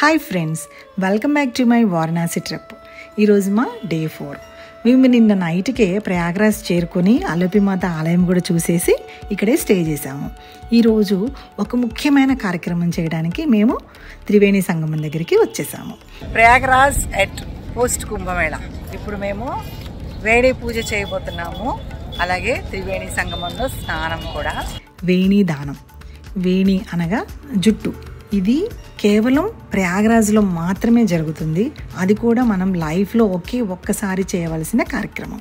Hi friends, welcome back to my Varanasi trip. ఈరోజు మా day 4. మేము నిన్న నైట్కే ప్రయాగ్రాజ్ చేరుకొని అలోపిమాత ఆలయం కూడా చూసేసి ఇక్కడే స్టే చేసాము. ఈరోజు ఒక ముఖ్యమైన కార్యక్రమం చేయడానికి మేము త్రివేణి సంగమం దగ్గరికి వచ్చేసాము. Prayagraj at post Kumbh Mela. ఇప్పుడు మేము వేడి పూజ చేయబోతున్నాము. అలాగే త్రివేణి సంగమంలో స్నానం కూడా. వేణి దానం. వేణి అనగా జుట్టు. ఇది కేవలం ప్రయాగ్రాజ్లో మాత్రమే జరుగుతుంది. అది కూడా మనం లైఫ్లో ఒక్కసారి చేయవలసిన కార్యక్రమం.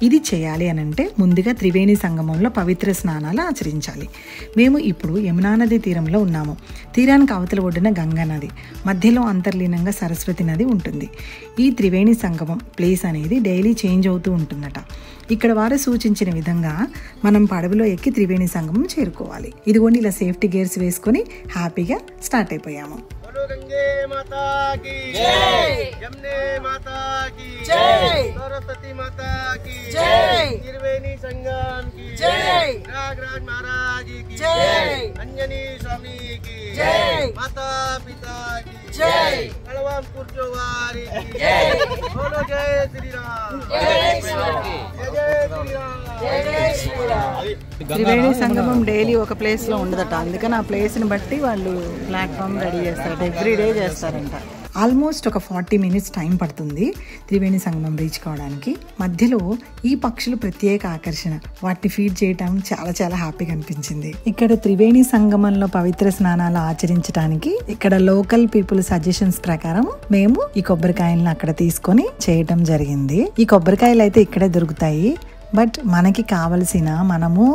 ఇది చేయాలి అనంటే ముందుగా త్రివేణి సంగమంలో పవిత్ర స్నానాలు ఆచరించాలి. మేము ఇప్పుడు యమునా నది తీరంలో ఉన్నాము. తీరానికి అవతల ఒడ్డున గంగా నది, మధ్యలో అంతర్లీనంగా సరస్వతి నది ఉంటుంది. ఈ త్రివేణి సంగమం ప్లేస్ అనేది డైలీ చేంజ్ అవుతూ ఉంటుందట. ఇక్కడ వారు సూచించిన విధంగా మనం పడవలో ఎక్కి త్రివేణి సంగమం చేరుకోవాలి. ఇదిగోండి, ఇలా సేఫ్టీ గేర్స్ వేసుకొని హ్యాపీగా స్టార్ట్ అయిపోయాము. गंगे माता की जय, यमुने माता की जय, सरस्वती माता की जय, त्रिवेणी संगम की जय, प्रयागराज महाराज की जय, अंजनी स्वामी की जय, माता पिता की जय, कलवाम कुर्चोवारी की जय, बोलो जय श्री राम, जय श्री राम, जय श्री राम, जय श्री राम. త్రివేణి సంగమం డైలీ ఒక ప్లేస్లో ఉండదట. అందుకని ఆ ప్లేస్ని బట్టి వాళ్ళు ప్లాట్ఫామ్ రెడీ చేస్తారు. ఎవ్రీడే చేస్తారంట. ఆల్మోస్ట్ ఒక 40 మినిట్స్ టైం పడుతుంది త్రివేణి సంగమం రీచ్ కావడానికి. మధ్యలో ఈ పక్షులు ప్రత్యేక ఆకర్షణ. వాటిని ఫీడ్ చేయటం చాలా చాలా హ్యాపీగా అనిపించింది. ఇక్కడ త్రివేణి సంగమంలో పవిత్ర స్నానాలు ఆచరించడానికి ఇక్కడ లోకల్ పీపుల్ సజెషన్స్ ప్రకారం మేము ఈ కొబ్బరికాయలను అక్కడ తీసుకొని చేయటం జరిగింది. ఈ కొబ్బరికాయలు అయితే ఇక్కడే దొరుకుతాయి. బట్ మనకి కావలసిన మనము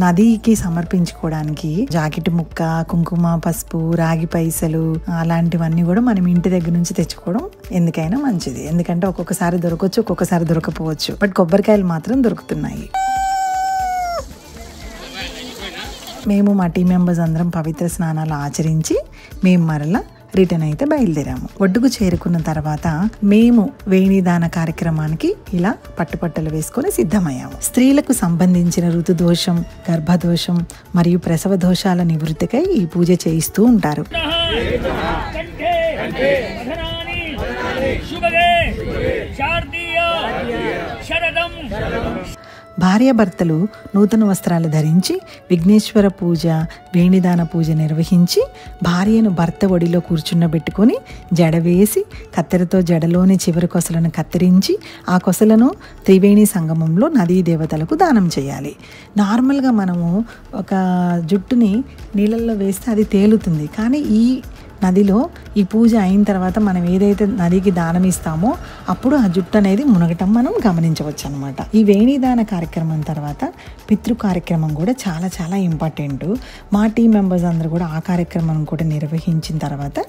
నదికి సమర్పించుకోవడానికి జాకెట్ ముక్క, కుంకుమ, పసుపు, రాగి పైసలు అలాంటివన్నీ కూడా మనం ఇంటి దగ్గర నుంచి తెచ్చుకోవడం ఎందుకైనా మంచిది. ఎందుకంటే ఒక్కొక్కసారి దొరకవచ్చు, ఒక్కొక్కసారి దొరకపోవచ్చు. బట్ కొబ్బరికాయలు మాత్రం దొరుకుతున్నాయి. మేము మా టీం మెంబర్స్ అందరం పవిత్ర స్నానాలు ఆచరించి మేము మరలా రిటర్న్ అయితే బయలుదేరాము. ఒడ్డుకు చేరుకున్న తర్వాత మేము వేణిదాన కార్యక్రమానికి ఇలా పట్టుపట్టలు వేసుకొని సిద్ధమయ్యాము. స్త్రీలకు సంబంధించిన ఋతుదోషం, గర్భదోషం మరియు ప్రసవ దోషాల నివృత్తికై ఈ పూజ చేయిస్తూ ఉంటారు. భార్యాభర్తలు నూతన వస్త్రాలు ధరించి విఘ్నేశ్వర పూజ, వేణిదాన పూజ నిర్వహించి భార్యను భర్త ఒడిలో కూర్చున్నబెట్టుకొని జడ వేసి కత్తెరతో జడలోని చివరి కొసలను కత్తిరించి ఆ కొసలను త్రివేణి సంగమంలో నదీ దేవతలకు దానం చేయాలి. నార్మల్గా మనము ఒక జుట్టుని నీళ్ళల్లో వేస్తే అది తేలుతుంది. కానీ ఈ నదిలో ఈ పూజ అయిన తర్వాత మనం ఏదైతే నదికి దానం ఇస్తామో అప్పుడు ఆ జుట్టు అనేది మునగటం మనం గమనించవచ్చు అనమాట. ఈ వేణిదాన కార్యక్రమం తర్వాత పితృ కార్యక్రమం కూడా చాలా చాలా ఇంపార్టెంట్. మా టీం మెంబర్స్ అందరూ కూడా ఆ కార్యక్రమం కూడా నిర్వహించిన తర్వాత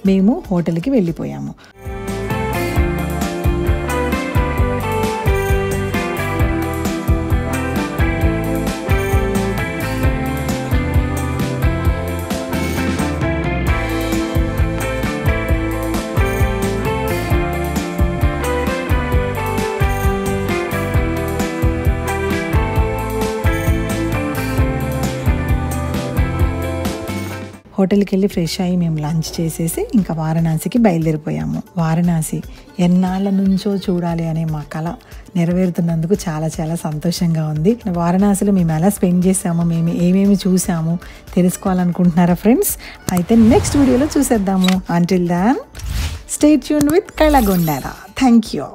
మేము హోటల్కి వెళ్ళిపోయాము. హోటల్కి వెళ్ళి ఫ్రెష్ అయ్యి మేము లంచ్ చేసేసి ఇంకా వారణాసికి బయలుదేరిపోయాము. వారణాసి ఎన్నాళ్ళ నుంచో చూడాలి అనే మా కళ నెరవేరుతున్నందుకు చాలా చాలా సంతోషంగా ఉంది. వారణాసిలో మేము ఎలా స్పెండ్ చేసాము, మేము ఏమేమి చూసాము తెలుసుకోవాలనుకుంటున్నారా ఫ్రెండ్స్? అయితే నెక్స్ట్ వీడియోలో చూసేద్దాము. Until then stay tuned with Kalagondala. Thank you.